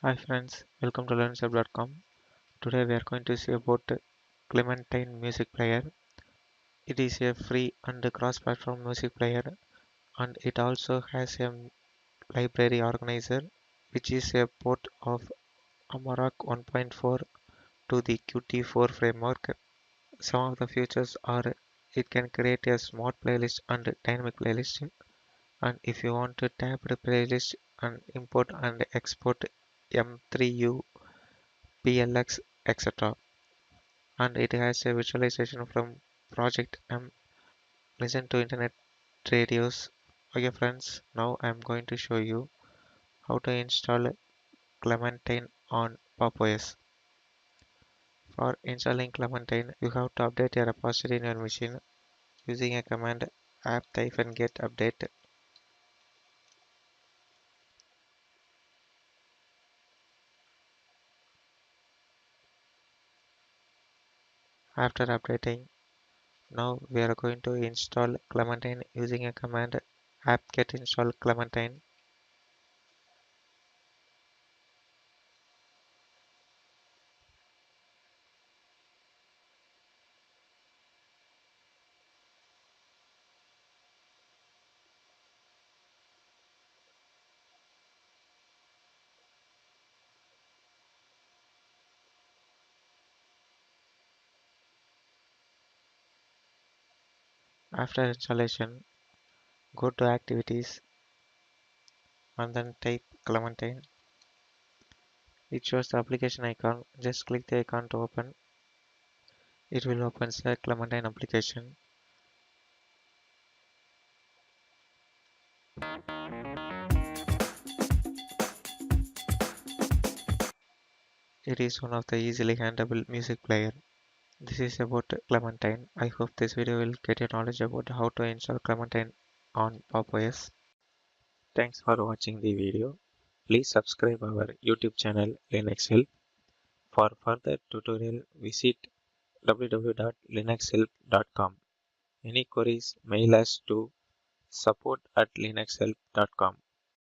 Hi friends, welcome to learnsub.com. Today we are going to see about Clementine music player. It is a free and cross-platform music player, and it also has a library organizer which is a port of Amarok 1.4 to the Qt4 framework. Some of the features are it can create a smart playlist and dynamic playlist, and if you want to tab the playlist and import and export M3U, PLX, etc. And it has a visualization from Project M. Listen to internet radios. Okay friends, now I'm going to show you how to install Clementine on PopOS. For installing Clementine, you have to update your repository in your machine using a command apt-get update. After updating, now we are going to install Clementine using a command apt-get install Clementine. After installation, go to activities and then type Clementine. It shows the application icon. Just click the icon to open. It will open the Clementine application. It is one of the easily handleable music player. This is about Clementine. I hope this video will get you knowledge about how to install Clementine on PopOS. Thanks for watching the video. Please subscribe our YouTube channel Linux Help. For further tutorial, visit www.linuxhelp.com. Any queries, mail us to support@linuxhelp.com.